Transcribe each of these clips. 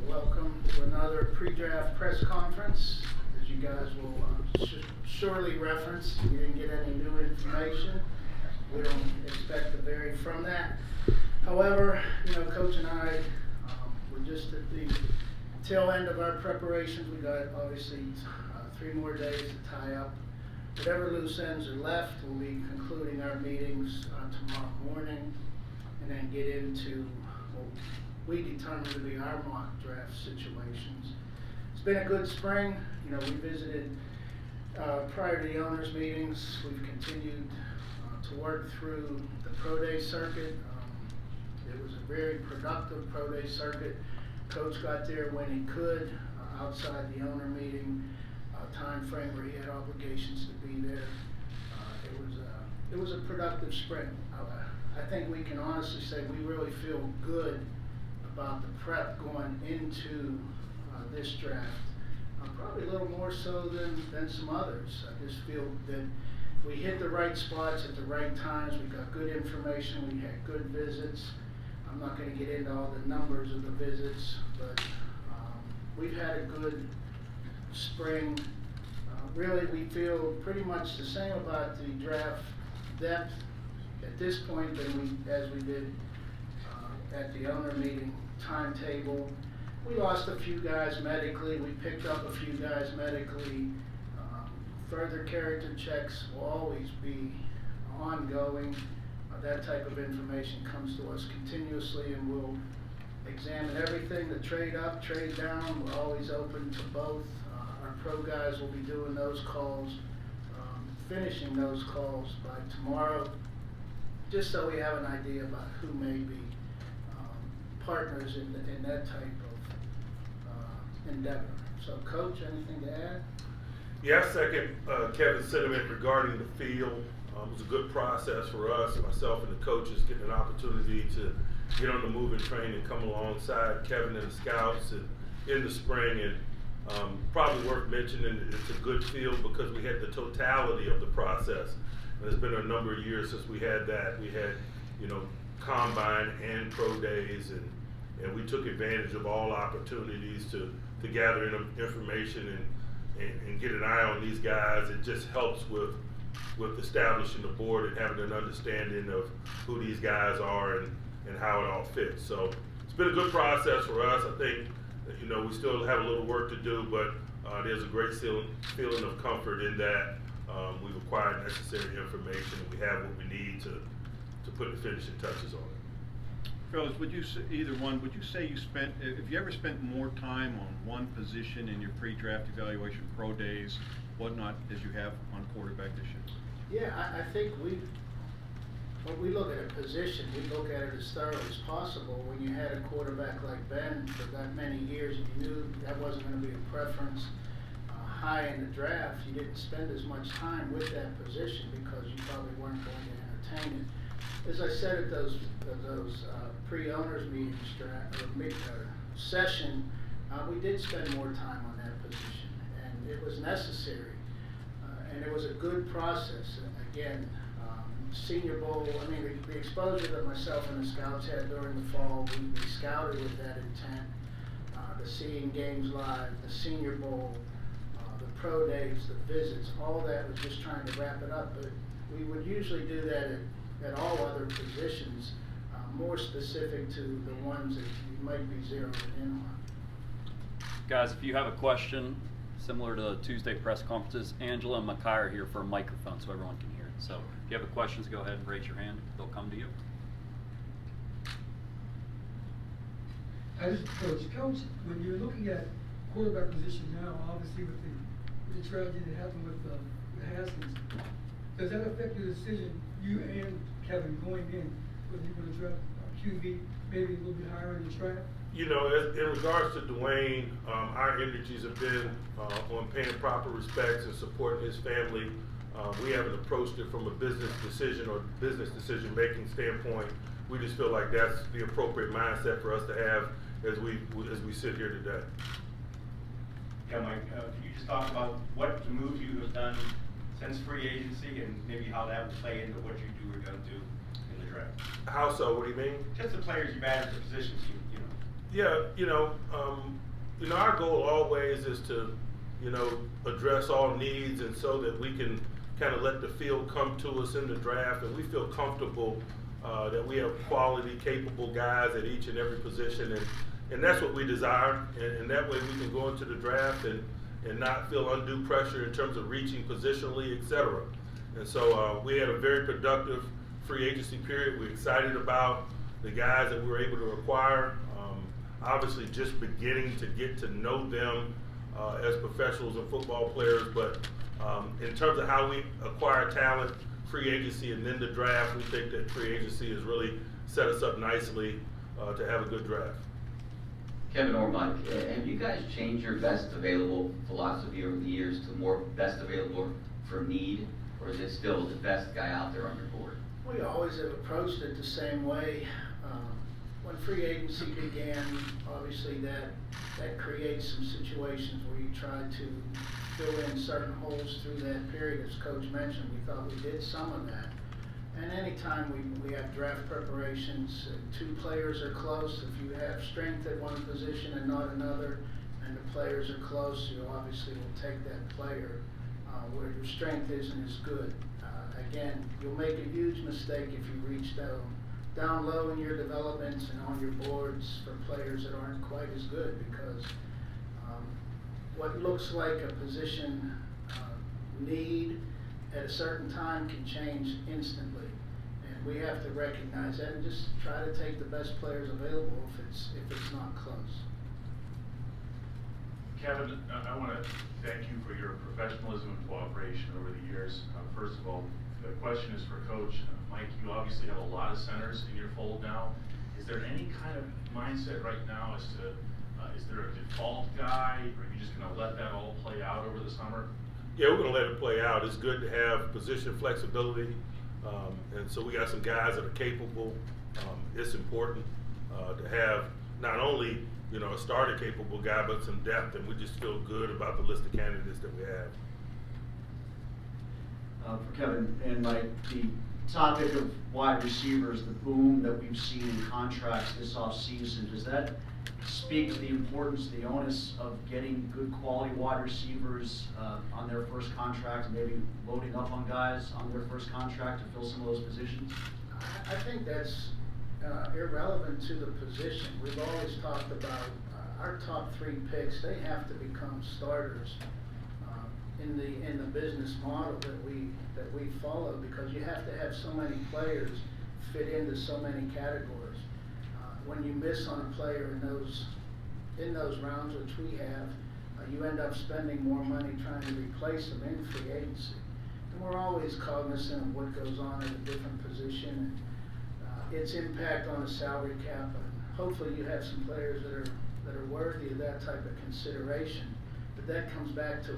Welcome to another pre-draft press conference. As you guys will surely reference, we didn't get any new information. We don't expect to vary from that. However, Coach and I, we're just at the tail end of our preparations. We got obviously 3 more days to tie up whatever loose ends are left. We'll be concluding our meetings tomorrow morning and then get into what we determine to be our mock draft situations. It's been a good spring. We visited prior to the owners' meetings. We've continued to work through the pro day circuit. It was a very productive pro day circuit. Coach got there when he could, outside the owner meeting time frame where he had obligations to be there. It was a productive spring. I think we can honestly say we really feel good about the prep going into this draft. Probably a little more so than some others. I just feel that we hit the right spots at the right times. We got good information. We had good visits. I'm not going to get into all the numbers of the visits, but we've had a good spring. Really, we feel pretty much the same about the draft depth at this point as we did at the owner meeting timetable. We lost a few guys medically. We picked up a few guys medically. Further character checks will always be ongoing. That type of information comes to us continuously, and we'll examine everything, the trade up, trade down. We're always open to both. Our pro guys will be doing those calls, finishing those calls by tomorrow, just so we have an idea about who may be partners in that type of endeavor. So, Coach, anything to add? Yeah, I second Kevin's sentiment regarding the field. It was a good process for us, myself and the coaches, getting an opportunity to get on the moving train and come alongside Kevin and the scouts in the spring. And probably worth mentioning, it's a good field because we had the totality of the process. And it's been a number of years since we had that. We had, combine and pro days, and we took advantage of all opportunities to gather information and get an eye on these guys. It just helps with establishing the board and having an understanding of who these guys are and how it all fits. So it's been a good process for us. I think we still have a little work to do, but there's a great feeling of comfort in that we've acquired necessary information and we have what we need to put the finishing touches on it. Fellas, would you say if you ever spent more time on one position in your pre-draft evaluation, pro days, whatnot, as you have on quarterback this year? Yeah, I think when we look at a position, we look at it as thoroughly as possible. When you had a quarterback like Ben for that many years, and you knew that wasn't going to be a preference high in the draft, you didn't spend as much time with that position because you probably weren't going to entertain it. As I said at those pre-owners meetings session, we did spend more time on that position, and it was necessary, and it was a good process. Again, Senior Bowl, the exposure that myself and the scouts had during the fall, we scouted with that intent. The seeing games live, the Senior Bowl, the pro days, the visits, all that was just trying to wrap it up. But we would usually do that at all other positions, more specific to the ones that you might be zeroing in on. Guys, if you have a question similar to the Tuesday press conferences, Angela and Makai are here for a microphone so everyone can hear it. So if you have questions, go ahead and raise your hand. They'll come to you. Coach, when you're looking at quarterback position now, obviously with the tragedy that happened with Haskins, does that affect your decision, you and Kevin, going in, whether you're going to draft QB maybe a little bit higher in the draft? In regards to Dwayne, our energies have been on paying proper respects and supporting his family. We haven't approached it from a business decision or business decision-making standpoint. We just feel like that's the appropriate mindset for us to have as we sit here today. Yeah, Mike, can you just talk about what moves you have done since free agency and maybe how that will play into what you are going to do in the draft? How so? What do you mean? Just the players you've added, the positions you know. Yeah, our goal always is to, address all needs, and so that we can kind of let the field come to us in the draft, and we feel comfortable that we have quality, capable guys at each and every position, and that's what we desire, and that way we can go into the draft and not feel undue pressure in terms of reaching positionally, et cetera. And so we had a very productive free agency period. We're excited about the guys that we were able to acquire. Obviously just beginning to get to know them as professionals and football players, but in terms of how we acquire talent, free agency and then the draft, we think that free agency has really set us up nicely to have a good draft. Kevin or Mike, have you guys changed your best available philosophy over the years to more best available for need, or is it still the best guy out there on your board? We always have approached it the same way. When free agency began, obviously that creates some situations where you try to fill in certain holes through that period. As Coach mentioned, we thought we did some of that. And anytime we have draft preparations, two players are close. If you have strength at one position and not another, and the players are close, you obviously will take that player where your strength isn't as good. Again, you'll make a huge mistake if you reach down low in your developments and on your boards for players that aren't quite as good, because what looks like a position need at a certain time can change instantly, and we have to recognize that and just try to take the best players available if it's not close. Kevin, I want to thank you for your professionalism and cooperation over the years. First of all, the question is for Coach. Mike, you obviously have a lot of centers in your fold now. Is there any kind of mindset right now as to, is there a default guy, or are you just going to let that all play out over the summer? Yeah, we're going to let it play out. It's good to have position flexibility, and so we got some guys that are capable. It's important to have not only a starter capable guy, but some depth, and we just feel good about the list of candidates that we have. For Kevin and Mike, the topic of wide receivers, the boom that we've seen in contracts this offseason, does that speak to the importance, the onus of getting good quality wide receivers on their first contract, and maybe loading up on guys on their first contract to fill some of those positions? I think that's irrelevant to the position. We've always talked about our top 3 picks. They have to become starters in the business model that we follow, because you have to have so many players fit into so many categories. When you miss on a player in those rounds, which we have, you end up spending more money trying to replace them in free agency. And we're always cognizant of what goes on at a different position and its impact on the salary cap. And hopefully you have some players that are worthy of that type of consideration. But that comes back to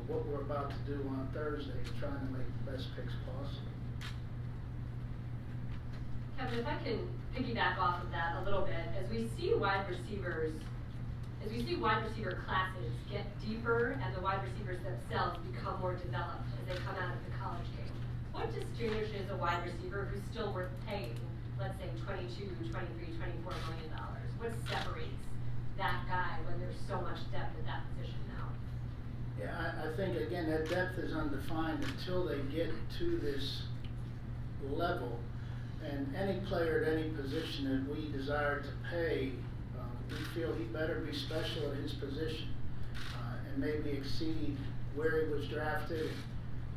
what we're about to do on Thursday, trying to make the best picks possible. Kevin, if I can piggyback off of that a little bit, as we see wide receiver classes get deeper and the wide receivers themselves become more developed as they come out of the college game, what distinguishes a wide receiver who's still worth paying, let's say $22, $23, $24 million? What separates that guy when there's so much depth at that position now? Yeah, I think, again, that depth is undefined until they get to this level. And any player at any position that we desire to pay, we feel he better be special at his position and maybe exceed where he was drafted.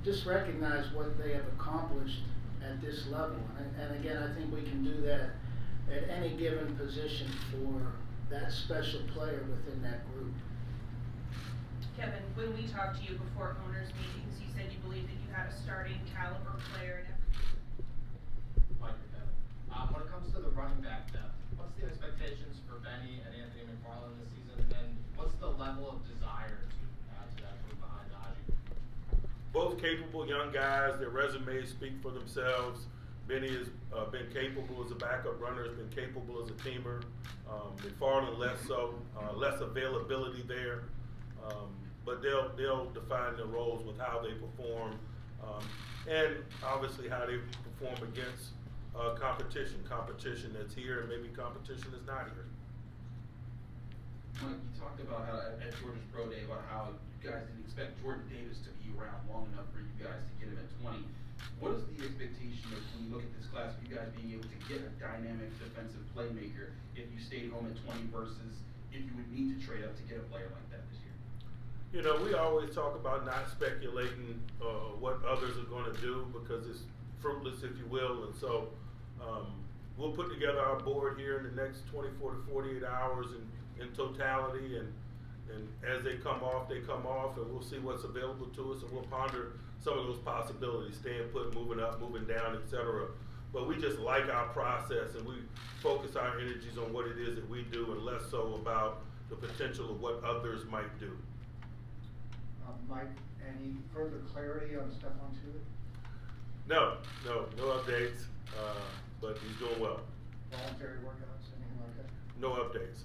Just recognize what they have accomplished at this level. And again, I think we can do that at any given position for that special player within that group. Kevin, when we talked to you before owners' meetings, you said you believed that you had a starting caliber player in every. Mike or Kevin, when it comes to the running back depth, what's the expectations for Benny and Anthony McFarland this season, and what's the level of desire to add to that group behind Najee? Both capable young guys. Their resumes speak for themselves. Benny has been capable as a backup runner, has been capable as a teamer. McFarland less so, less availability there. But they'll define their roles with how they perform, and obviously how they perform against competition that's here and maybe competition that's not here. Mike, you talked about how at Georgia's Pro Day about how you guys didn't expect Jordan Davis to be around long enough for you guys to get him at 20. What is the expectation of, when you look at this class, of you guys being able to get a dynamic defensive playmaker if you stayed home at 20 versus if you would need to trade up to get a player like that this year? You know, we always talk about not speculating what others are going to do because it's fruitless, if you will. And so we'll put together our board here in the next 24 to 48 hours in totality. And as they come off, and we'll see what's available to us, and we'll ponder some of those possibilities, staying put, moving up, moving down, etc. But we just like our process, and we focus our energies on what it is that we do, and less so about the potential of what others might do. Mike, any further clarity on Stephon Tuitt? No updates, but he's doing well. Voluntary workouts, anything like that? No updates.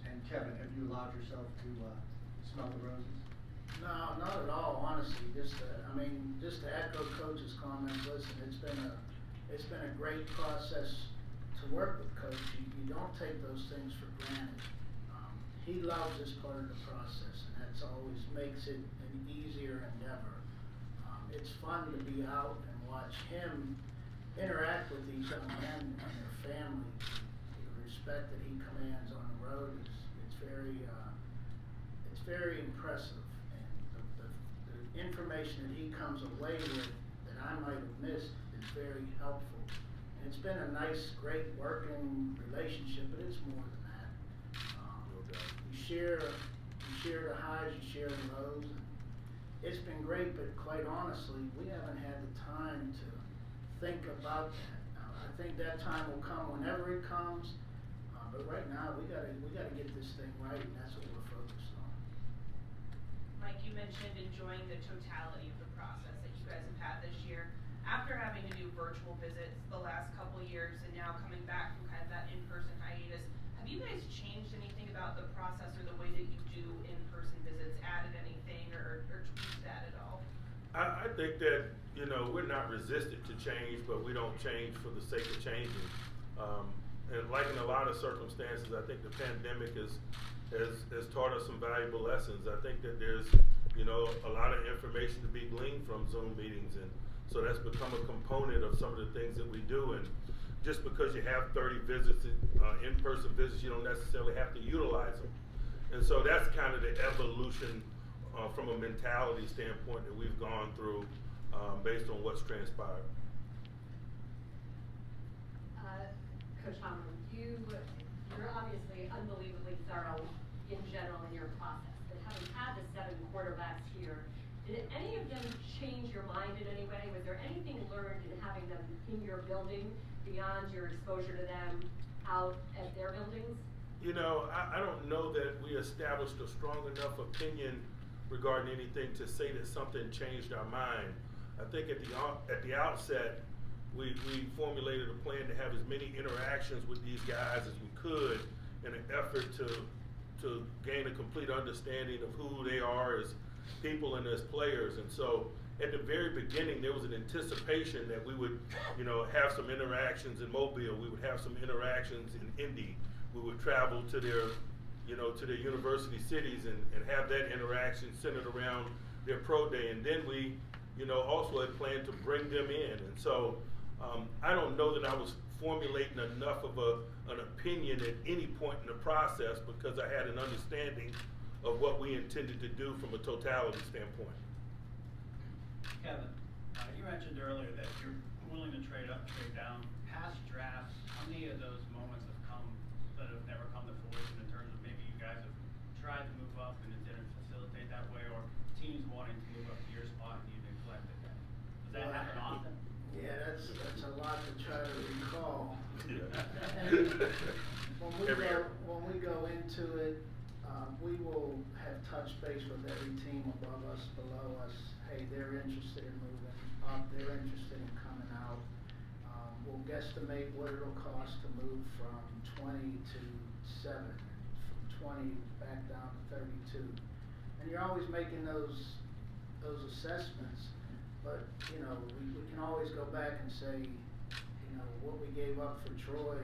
And Kevin, have you allowed yourself to smell the roses? No, not at all, honestly. Just to echo Coach's comments, listen, it's been a great process to work with Coach. You don't take those things for granted. He loves this part of the process, and that's always makes it an easier endeavor. It's fun to be out and watch him interact with these young men and their family. The respect that he commands on the road it's very impressive. And the information that he comes away with that I might have missed is very helpful. And it's been a nice, great working relationship, but it's more than that. You share the highs, you share the lows. It's been great, but quite honestly, we haven't had the time to think about that. I think that time will come whenever it comes, but right now we gotta get this thing right, and that's what we're focused on. Mike, you mentioned enjoying the totality of the process that you guys have had this year. After having to do virtual visits the last couple years and now coming back from kind of that in-person hiatus, have you guys changed anything about the process or the way that you do in-person visits, added anything or tweaked that at all? I think that, you know, we're not resistant to change, but we don't change for the sake of changing. And like in a lot of circumstances, I think the pandemic has taught us some valuable lessons. I think that there's, you know, a lot of information to be gleaned from Zoom meetings, and so that's become a component of some of the things that we do. And just because you have 30 visits, in-person visits, you don't necessarily have to utilize them. And so that's kind of the evolution from a mentality standpoint that we've gone through based on what's transpired. Coach Tomlin, you're obviously unbelievably thorough in general in your process, but having had the 7 quarterbacks here, did any of them change your mind in any way? Was there anything learned in having them in your building beyond your exposure to them out at their buildings? You know, I don't know that we established a strong enough opinion regarding anything to say that something changed our mind. I think at the outset, we formulated a plan to have as many interactions with these guys as we could in an effort to gain a complete understanding of who they are as people and as players. And so at the very beginning, there was an anticipation that we would, you know, have some interactions in Mobile. We would have some interactions in Indy. We would travel to their, you know, to their university cities and have that interaction centered around their pro day. And then we, you know, also had planned to bring them in. And so I don't know that I was formulating enough of an opinion at any point in the process because I had an understanding of what we intended to do from a totality standpoint. Kevin, you mentioned earlier that you're willing to trade up, trade down. Past drafts, how many of those moments have come that have never come to fruition in terms of maybe you guys have tried to move up and it didn't facilitate that way, or teams wanting to move up to your spot and you neglected that? Does that happen often? Yeah, that's a lot to try to recall. When we go into it, we will have touched base with every team above us, below us. Hey, they're interested in moving up. They're interested in coming out. We'll guesstimate what it'll cost to move from 20 to 7, from 20 back down to 32. And you're always making those assessments. But, you know, we can always go back and say, you know, what we gave up for Troy,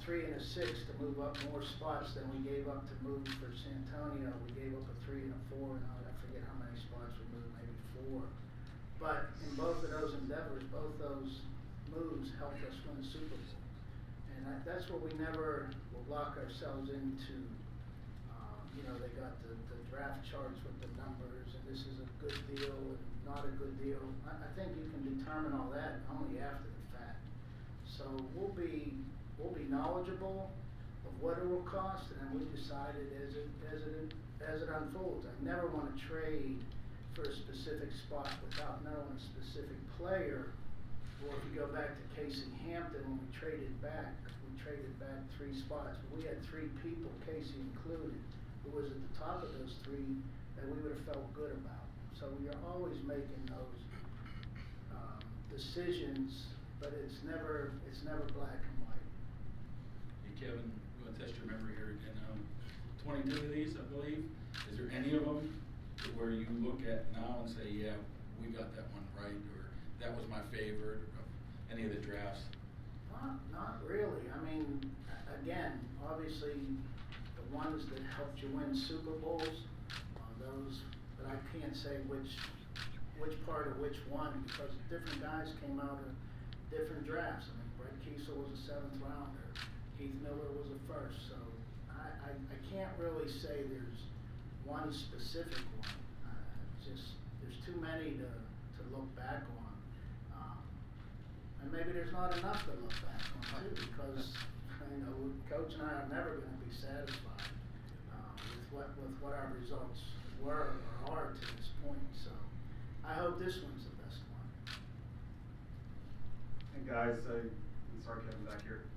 3 and a 6 to move up more spots than we gave up to move for Santonio. We gave up a 3 and a 4, and I forget how many spots we moved, maybe 4. But in both of those endeavors, both those moves helped us win the Super Bowl. And that's what we never will lock ourselves into. You know, they got the draft charts with the numbers, and this is a good deal and not a good deal. I think you can determine all that only after the fact. So we'll be knowledgeable of what it will cost, and we decided as it unfolds. I never want to trade for a specific spot without knowing a specific player. Or if you go back to Casey Hampton, when we traded back 3 spots. We had 3 people, Casey included, who was at the top of those 3 that we would have felt good about. So we are always making those decisions, but it's never black and white. Hey Kevin, I'm gonna test your memory here again. 22 of these, I believe. Is there any of them where you look at now and say, yeah, we got that one right, or that was my favorite of any of the drafts? Not really. I mean, again, obviously, the ones that helped you win Super Bowls, those, but I can't say which part of which one, because different guys came out of different drafts. I mean, Brett Kiesel was a 7th rounder, Keith Miller was a 1st, so I can't really say there's one specific one. There's too many to look back on. And maybe there's not enough to look back on too, because you know, Coach and I are never going to be satisfied with what our results were or are to this point. So I hope this one's the best one. Hey guys, sorry Kevin back here.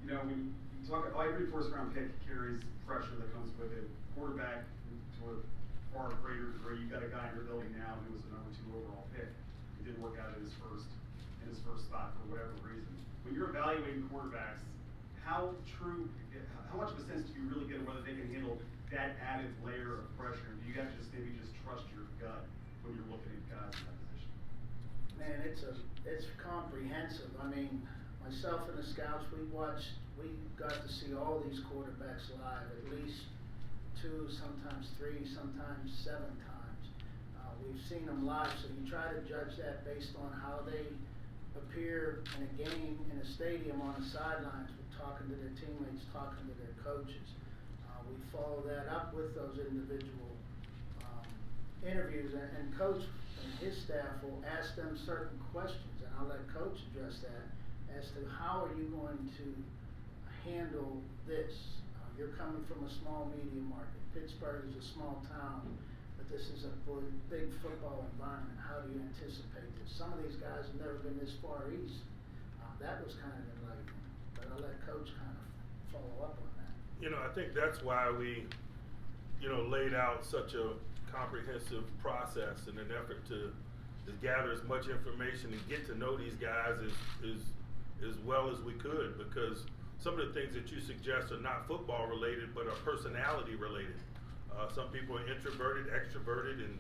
You know, when you talk, every first round pick carries pressure that comes with it. Quarterback, to a far greater degree, you got a guy in your building now who was the number 2 overall pick. It didn't work out in his first spot for whatever reason. When you're evaluating quarterbacks, how much of a sense do you really get whether they can handle that added layer of pressure? Do you guys maybe just trust your gut when you're looking at guys in that position? Man, it's comprehensive. I mean, myself and the scouts, we got to see all these quarterbacks live, at least 2, sometimes 3, sometimes 7 times. We've seen them live, so you try to judge that based on how they appear in a game, in a stadium, on the sidelines, talking to their teammates, talking to their coaches. We follow that up with those individual interviews, and Coach and his staff will ask them certain questions, and I'll let Coach address that as to how are you going to handle this. You're coming from a small media market. Pittsburgh is a small town, but this is a big football environment. How do you anticipate this? Some of these guys have never been this far east. That was kind of enlightening, but I'll let Coach kind of follow up on that. You know, I think that's why we, laid out such a comprehensive process in an effort to gather as much information and get to know these guys as well as we could, because some of the things that you suggest are not football related, but are personality related. Some people are introverted, extroverted, and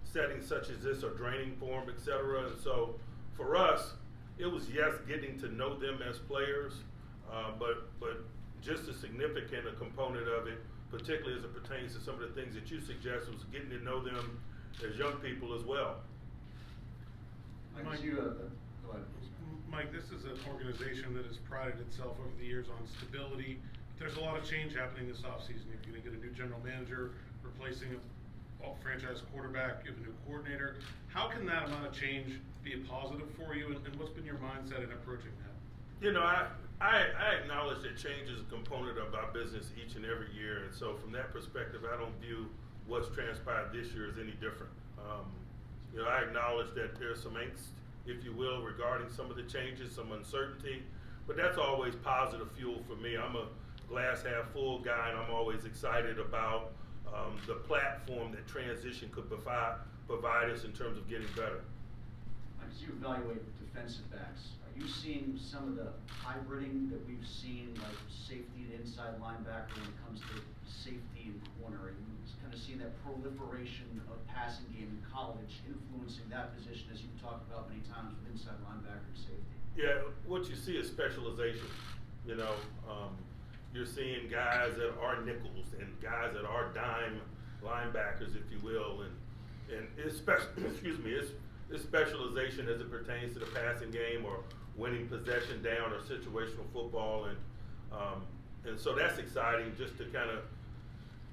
settings such as this are draining for them, etc. And so for us, it was getting to know them as players, but just as significant a component of it, particularly as it pertains to some of the things that you suggest, was getting to know them as young people as well. Mike, this is an organization that has prided itself over the years on stability. There's a lot of change happening this offseason. You're going to get a new general manager, replacing a franchise quarterback, you have a new coordinator. How can that amount of change be a positive for you, and what's been your mindset in approaching that? I acknowledge that change is a component of our business each and every year, and so from that perspective, I don't view what's transpired this year as any different. I acknowledge that there's some angst, if you will, regarding some of the changes, some uncertainty, but that's always positive fuel for me. I'm a glass half full guy, and I'm always excited about the platform that transition could provide us in terms of getting better. As you evaluate defensive backs, are you seeing some of the hybriding that we've seen, like safety and inside linebacker when it comes to safety and corner? Are you kind of seeing that proliferation of passing game in college influencing that position, as you've talked about many times with inside linebacker and safety? Yeah, what you see is specialization. You know, you're seeing guys that are nickels and guys that are dime linebackers, if you will, and it's it's specialization as it pertains to the passing game or winning possession down or situational football, and so that's exciting just to kind of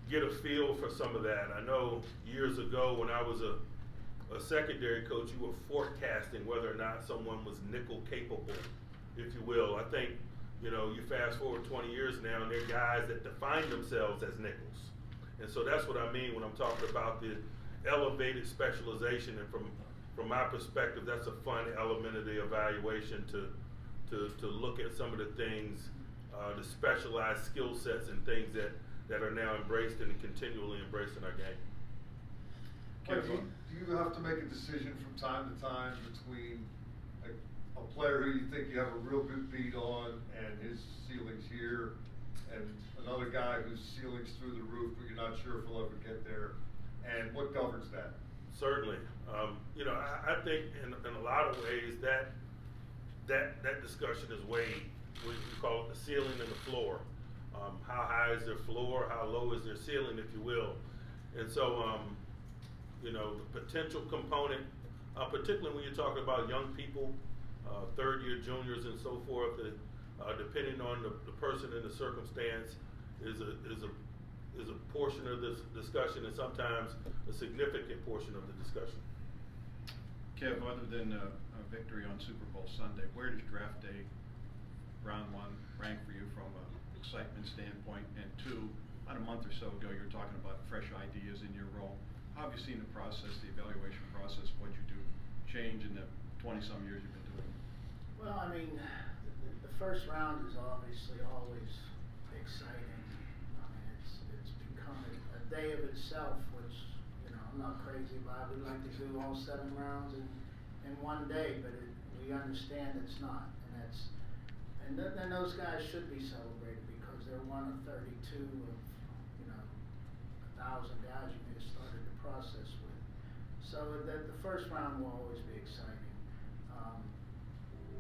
get a feel for some of that. I know years ago when I was a secondary coach, you were forecasting whether or not someone was nickel capable, if you will. I think, you know, you fast forward 20 years now and they're guys that define themselves as nickels. And so that's what I mean when I'm talking about the elevated specialization, and from my perspective, that's a fun element of the evaluation to look at some of the things, the specialized skill sets and things that are now embraced and continually embraced in our game. Mike, do you have to make a decision from time to time between a player who you think you have a real good beat on and his ceiling's here, and another guy whose ceiling's through the roof but you're not sure if he'll ever get there, and what governs that? Certainly. You know, I think in a lot of ways that discussion is weighed. We call it the ceiling and the floor. How high is their floor? How low is their ceiling, if you will? And so, you know, the potential component, particularly when you're talking about young people, third-year juniors and so forth, depending on the person and the circumstance, is a portion of this discussion, and sometimes a significant portion of the discussion. Kev, other than a victory on Super Bowl Sunday, where does draft day, round one, rank for you from an excitement standpoint? And two, about a month or so ago, you were talking about fresh ideas in your role. How have you seen the process, the evaluation process, what you do, change in the 20-some years you've been doing it? Well, I mean, the first round is obviously always exciting. I mean, it's become a day of itself, which, you know, I'm not crazy about. We'd like to do all 7 rounds in one day, but we understand it's not, and then those guys should be celebrated because they're one of 32 of, you know, 1,000 guys you may have started the process with. So the first round will always be exciting.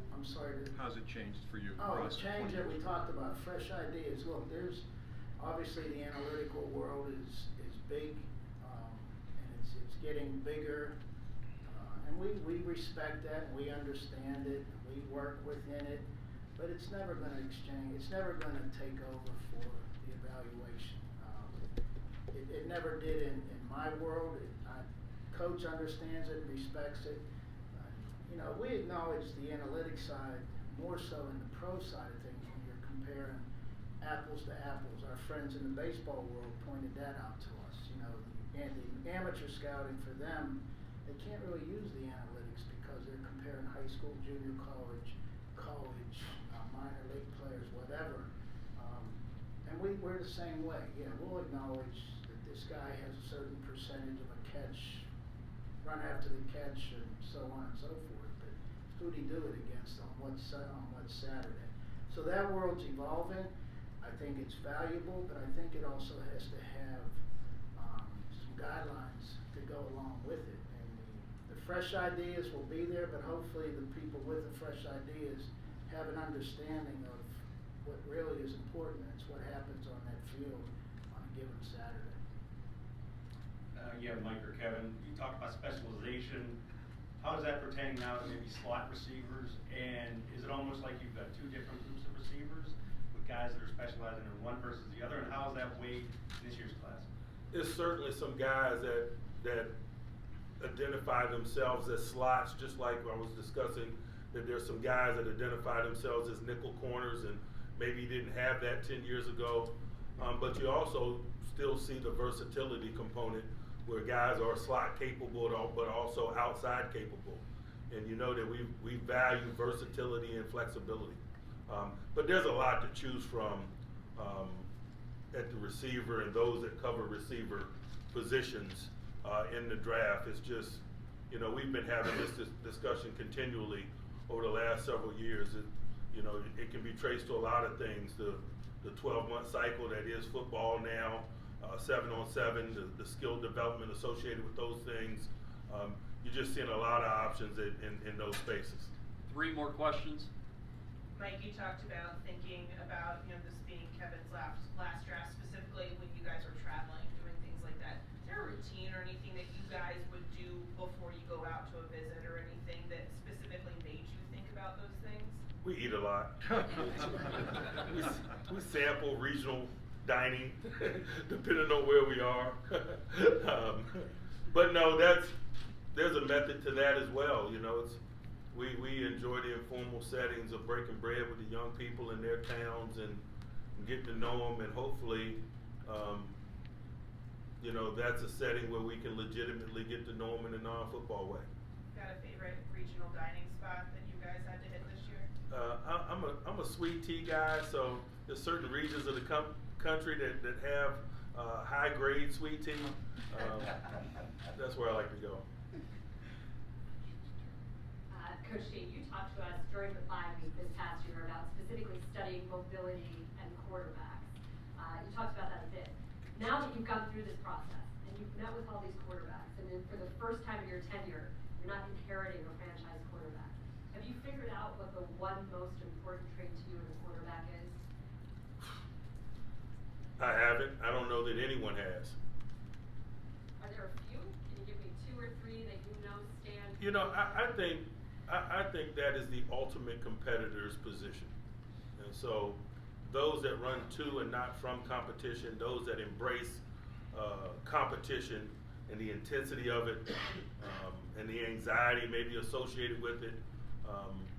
I'm sorry. How's it changed for you? Oh, it changed it. We talked about fresh ideas. Look, there's obviously the analytical world is big, and it's getting bigger, and we respect that, and we understand it, and we work within it, but it's never going to exchange. It's never going to take over for the evaluation. It never did in my world. Coach understands it, respects it. You know, we acknowledge the analytics side more so in the pro side of things when you're comparing apples to apples. Our friends in the baseball world pointed that out to us. You know, and the amateur scouting for them, they can't really use the analytics because they're comparing high school, junior college, minor league players, whatever. And we're the same way. Yeah, we'll acknowledge that this guy has a certain percentage of a catch, run after the catch, and so on and so forth. But who'd he do it against on what Saturday? So that world's evolving. I think it's valuable, but I think it also has to have some guidelines to go along with it. And the fresh ideas will be there, but hopefully the people with the fresh ideas have an understanding of what really is important. It's what happens on that field on a given Saturday. Yeah, Mike or Kevin, you talked about specialization. How is that pertaining now to maybe slot receivers? And is it almost like you've got 2 different groups of receivers with guys that are specializing in one versus the other? And how is that weighed in this year's class? There's certainly some guys that identify themselves as slots, just like I was discussing, that there's some guys that identify themselves as nickel corners and maybe didn't have that 10 years ago. But you also still see the versatility component where guys are slot capable but also outside capable. And you know that we value versatility and flexibility. But there's a lot to choose from at the receiver and those that cover receiver positions in the draft. It's just, you know, we've been having this discussion continually over the last several years. You know, it can be traced to a lot of things. The 12-month cycle that is football now, 7-on-7, the skill development associated with those things. You're just seeing a lot of options in those spaces. 3 more questions. Mike, you talked about thinking about, you know, this being Kevin's last draft, specifically when you guys are traveling, doing things like that. Is there a routine or anything that you guys would do before you go out to a visit, or anything that specifically made you think about those things? We eat a lot. we sample regional dining, depending on where we are. But no, there's a method to that as well. You know, we enjoy the informal settings of breaking bread with the young people in their towns and getting to know them, and hopefully, you know, that's a setting where we can legitimately get to know them in a non-football way. Got a favorite regional dining spot that you guys had to hit this year? I'm a sweet tea guy, so there's certain regions of the country that have high grade sweet tea. That's where I like to go. Coach Shea, you talked to us during the bye week this past year about specifically studying mobility and quarterbacks. You talked about that a bit. Now that you've gone through this process and you've met with all these quarterbacks, and then for the first time in your tenure, you're not inheriting a franchise quarterback. Have you figured out what the one most important trait to you in a quarterback is? I haven't. I don't know that anyone has. Are there a few? Can you give me 2 or 3 that you know stand? You know, I think that is the ultimate competitor's position. And so those that run to and not from competition, those that embrace competition and the intensity of it, and the anxiety maybe associated with it,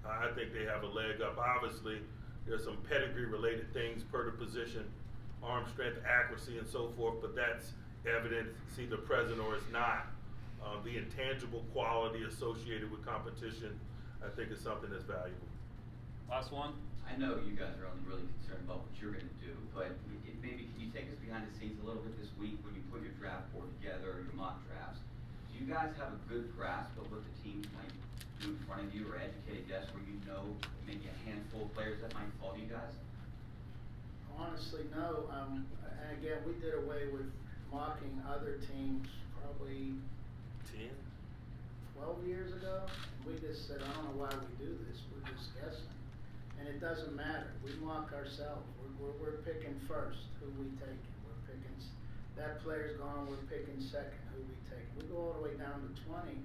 I think they have a leg up. Obviously, there's some pedigree related things per the position, arm strength, accuracy, and so forth, but that's evident, it's either present or it's not. The intangible quality associated with competition, I think, is something that's valuable. Last one. I know you guys are only really concerned about what you're going to do, but maybe can you take us behind the scenes a little bit this week when you put your draft board together, your mock drafts? Do you guys have a good grasp of what the teams might do in front of you, or educated guess where you know maybe a handful of players that might fall to you guys? Honestly, no. And again, we did away with mocking other teams probably 12 years ago. We just said, I don't know why we do this. We're just guessing. And it doesn't matter. We mock ourselves. We're picking first who we take. We're picking, that player's gone, we're picking second who we take. We go all the way down to 20.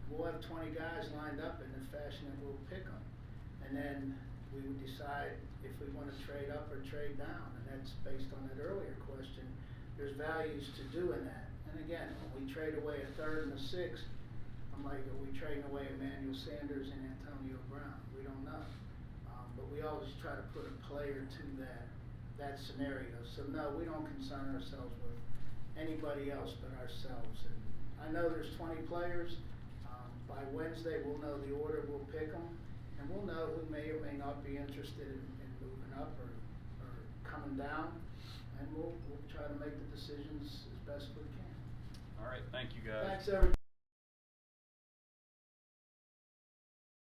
We'll have 20 guys lined up in the fashion that we'll pick them. And then we would decide if we want to trade up or trade down. And that's based on that earlier question. There's values to doing that. And again, when we trade away a 3rd and a 6th, I'm like, are we trading away Emmanuel Saunders and Antonio Brown? We don't know. But we always try to put a player to that scenario. So no, we don't concern ourselves with anybody else but ourselves. And I know there's 20 players. By Wednesday, we'll know the order, we'll pick them, and we'll know who may or may not be interested in moving up or coming down, and we'll try to make the decisions as best we can. All right, thank you guys. Thanks, everybody.